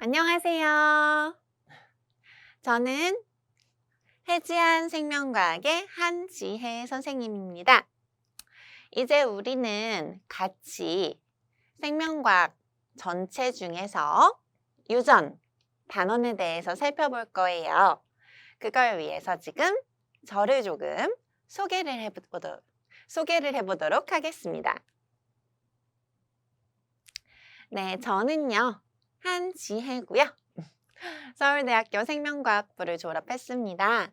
안녕하세요. 저는 해지한 생명과학의 한지혜 선생님입니다. 이제 우리는 같이 생명과학 전체 중에서 유전, 단원에 대해서 살펴볼 거예요. 그걸 위해서 지금 저를 조금 소개를 해보도록 하겠습니다. 네, 저는요, 한지혜고요. 서울대학교 생명과학부를 졸업했습니다.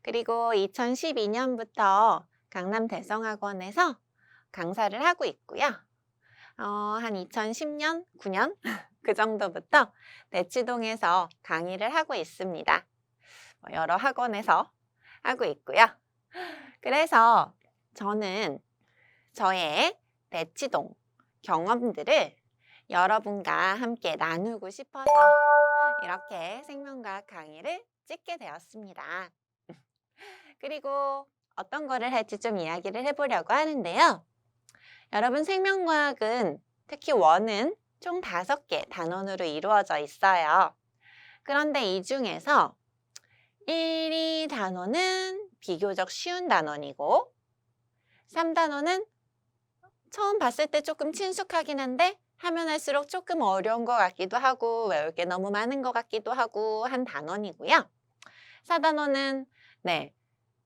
그리고 2012년부터 강남 대성학원에서 강사를 하고 있고요. 한 2010년, 9년 그 정도부터 대치동에서 강의를 하고 있습니다. 여러 학원에서 하고 있고요. 그래서 저는 저의 대치동 경험들을 여러분과 함께 나누고 싶어서 이렇게 생명과학 강의를 찍게 되었습니다. 그리고 어떤 거를 할지 좀 이야기를 해보려고 하는데요. 여러분, 생명과학은 특히 원은 총 5개 단원으로 이루어져 있어요. 그런데 이 중에서 1, 2 단원은 비교적 쉬운 단원이고 3단원은 처음 봤을 때 조금 친숙하긴 한데 하면 할수록 조금 어려운 것 같기도 하고 외울 게 너무 많은 것 같기도 하고 한 단원이고요. 4단원은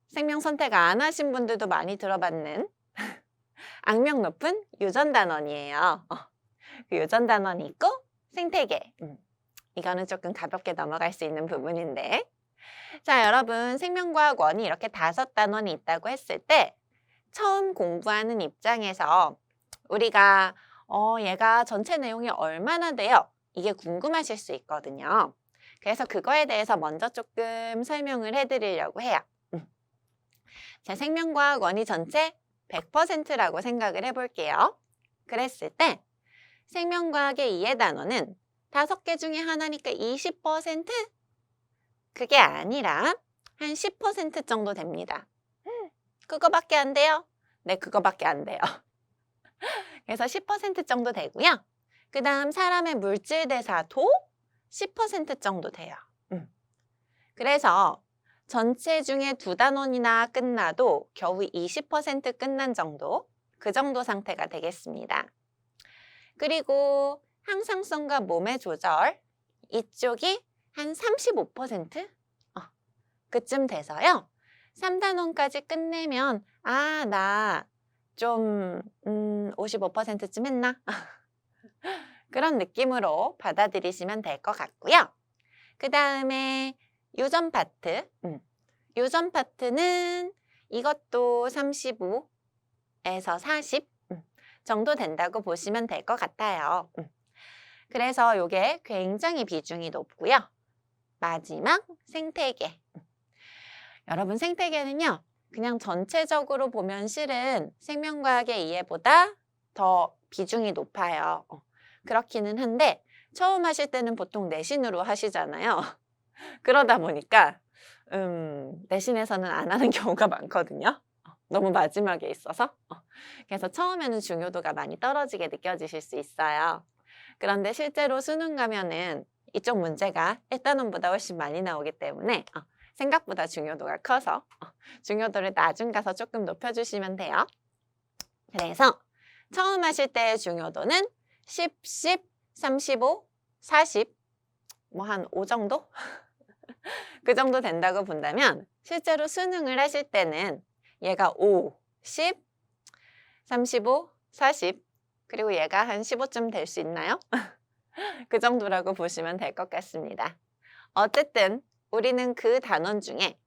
생명 선택 안 하신 분들도 많이 들어봤는 악명 높은 유전 단원이에요. 그 유전 단원이 있고 생태계. 이거는 조금 가볍게 넘어갈 수 있는 부분인데. 자, 여러분, 생명과학 원이 이렇게 5단원이 있다고 했을 때 처음 공부하는 입장에서 우리가 얘가 전체 내용이 얼마나 돼요? 이게 궁금하실 수 있거든요. 그래서 그거에 대해서 먼저 조금 설명을 해드리려고 해요. 자, 생명과학 원이 전체 100%라고 생각을 해볼게요. 그랬을 때 생명과학의 이해 단원은 5개 중에 하나니까 20%? 그게 아니라 한 10% 정도 됩니다. 그거밖에 안 돼요? 네, 그거밖에 안 돼요. 그래서 10% 정도 되고요. 그 다음 사람의 물질 대사도 10% 정도 돼요. 그래서 전체 중에 2단원이나 끝나도 겨우 20% 끝난 정도, 그 정도 상태가 되겠습니다. 그리고 항상성과 몸의 조절, 이쪽이 한 35%? 그쯤 돼서요. 3단원까지 끝내면 나 좀 55%쯤 했나? 그런 느낌으로 받아들이시면 될 것 같고요. 그 다음에 유전 파트. 유전 파트는 이것도 35에서 40 정도 된다고 보시면 될 것 같아요. 그래서 이게 굉장히 비중이 높고요. 마지막 생태계. 여러분, 생태계는요, 그냥 전체적으로 보면 실은 생명과학의 이해보다 더 비중이 높아요. 그렇기는 한데 처음 하실 때는 보통 내신으로 하시잖아요. 그러다 보니까 내신에서는 안 하는 경우가 많거든요. 너무 마지막에 있어서. 그래서 처음에는 중요도가 많이 떨어지게 느껴지실 수 있어요. 그런데 실제로 수능 가면은 이쪽 문제가 1단원보다 훨씬 많이 나오기 때문에 생각보다 중요도가 커서 중요도를 나중 가서 조금 높여주시면 돼요. 그래서 처음 하실 때의 중요도는 10, 10, 35, 40, 뭐 한 5 정도? 그 정도 된다고 본다면 실제로 수능을 하실 때는 얘가 5, 10, 35, 40 그리고 얘가 한 15쯤 될 수 있나요? 그 정도라고 보시면 될 것 같습니다. 어쨌든 우리는 그 단원 중에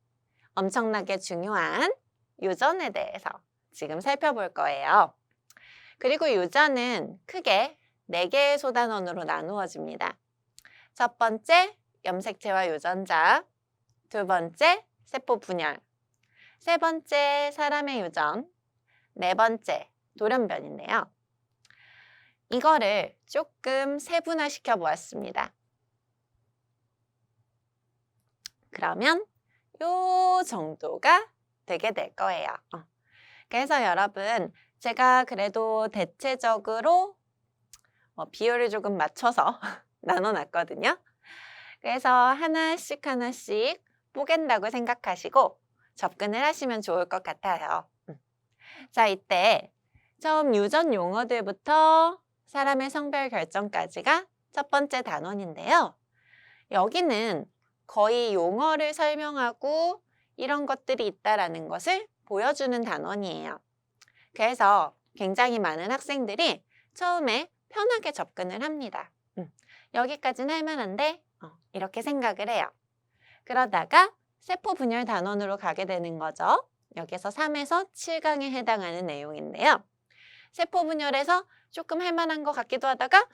엄청나게 중요한 유전에 대해서 지금 살펴볼 거예요. 그리고 유전은 크게 4개의 소단원으로 나누어집니다. 첫 번째, 염색체와 유전자. 2번째, 세포 분열. 3번째, 사람의 유전. 4번째, 돌연변인데요. 이거를 조금 세분화시켜 보았습니다. 그러면 요 정도가 되게 될 거예요. 그래서 여러분, 제가 그래도 대체적으로 비율을 조금 맞춰서 나눠놨거든요. 그래서 하나씩 하나씩 뽀갠다고 생각하시고 접근을 하시면 좋을 것 같아요. 자, 이때 처음 유전 용어들부터 사람의 성별 결정까지가 첫 번째 단원인데요. 여기는 거의 용어를 설명하고 이런 것들이 있다라는 것을 보여주는 단원이에요. 그래서 굉장히 많은 학생들이 처음에 편하게 접근을 합니다. 여기까지는 할 만한데 이렇게 생각을 해요. 그러다가 세포 분열 단원으로 가게 되는 거죠. 여기서 3에서 7강에 해당하는 내용인데요. 세포 분열에서 조금 할 만한 것 같기도 하다가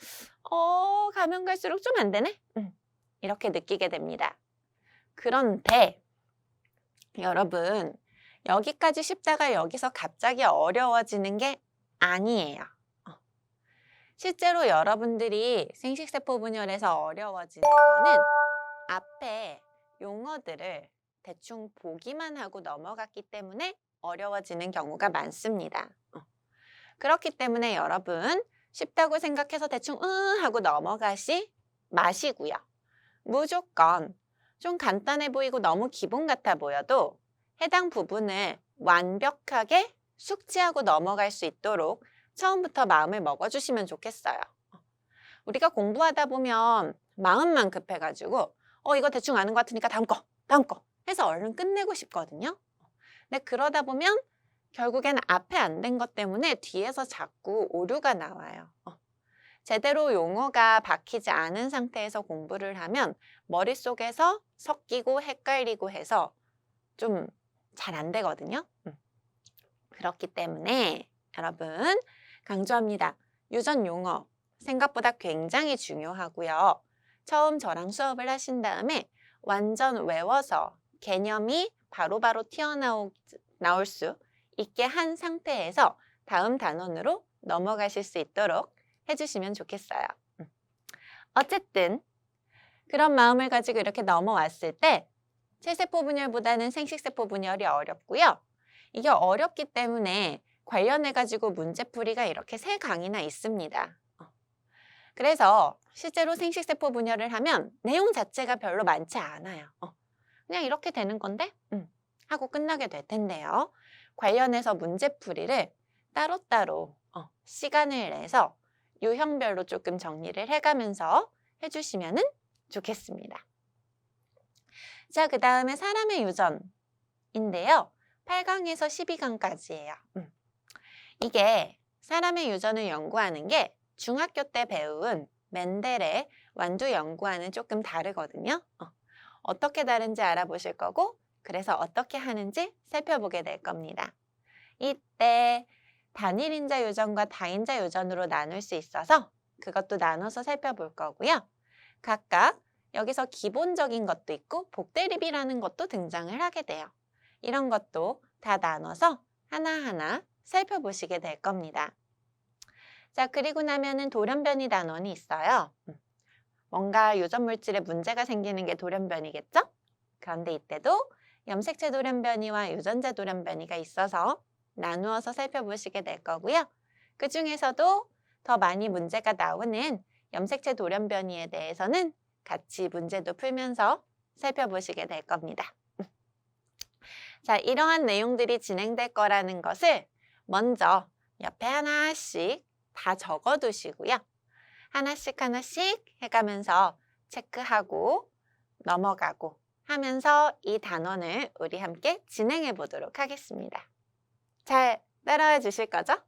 가면 갈수록 좀 안 되네? 이렇게 느끼게 됩니다. 그런데 여러분, 여기까지 쉽다가 여기서 갑자기 어려워지는 게 아니에요. 실제로 여러분들이 생식세포 분열에서 어려워지는 거는 앞에 용어들을 대충 보기만 하고 넘어갔기 때문에 어려워지는 경우가 많습니다. 그렇기 때문에 여러분, 쉽다고 생각해서 대충 하고 넘어가시 마시고요. 무조건 좀 간단해 보이고 너무 기본 같아 보여도 해당 부분을 완벽하게 숙지하고 넘어갈 수 있도록 처음부터 마음을 먹어주시면 좋겠어요. 우리가 공부하다 보면 마음만 급해가지고 이거 대충 아는 것 같으니까 다음 거 해서 얼른 끝내고 싶거든요. 근데 그러다 보면 결국에는 앞에 안 된 것 때문에 뒤에서 자꾸 오류가 나와요. 제대로 용어가 박히지 않은 상태에서 공부를 하면 머릿속에서 섞이고 헷갈리고 해서 좀 잘 안 되거든요. 그렇기 때문에 여러분 강조합니다. 유전 용어 생각보다 굉장히 중요하고요. 처음 저랑 수업을 하신 다음에 완전 외워서 개념이 바로바로 튀어나올 수 있게 한 상태에서 다음 단원으로 넘어가실 수 있도록 해주시면 좋겠어요. 어쨌든 그런 마음을 가지고 이렇게 넘어왔을 때 체세포 분열보다는 생식세포 분열이 어렵고요. 이게 어렵기 때문에 관련해가지고 문제풀이가 이렇게 3강이나 있습니다. 그래서 실제로 생식세포 분열을 하면 내용 자체가 별로 많지 않아요. 그냥 이렇게 되는 건데 하고 끝나게 될 텐데요. 관련해서 문제풀이를 따로따로 시간을 내서 유형별로 조금 정리를 해가면서 해주시면 좋겠습니다. 자, 그 다음에 사람의 유전인데요. 8강에서 12강까지예요. 이게 사람의 유전을 연구하는 게 중학교 때 배운 멘델의 완두 연구와는 조금 다르거든요. 어떻게 다른지 알아보실 거고 그래서 어떻게 하는지 살펴보게 될 겁니다. 이때 단일인자 유전과 다인자 유전으로 나눌 수 있어서 그것도 나눠서 살펴볼 거고요. 각각 여기서 기본적인 것도 있고 복대립이라는 것도 등장을 하게 돼요. 이런 것도 다 나눠서 하나하나 살펴보시게 될 겁니다. 자, 그리고 나면은 돌연변이 단원이 있어요. 뭔가 유전물질에 문제가 생기는 게 돌연변이겠죠? 그런데 이때도 염색체 돌연변이와 유전자 돌연변이가 있어서 나누어서 살펴보시게 될 거고요. 그 중에서도 더 많이 문제가 나오는 염색체 돌연변이에 대해서는 같이 문제도 풀면서 살펴보시게 될 겁니다. 자, 이러한 내용들이 진행될 거라는 것을 먼저 옆에 하나씩 다 적어두시고요. 하나씩 하나씩 해가면서 체크하고 넘어가고 하면서 이 단원을 우리 함께 진행해 보도록 하겠습니다. 잘 따라와 주실 거죠?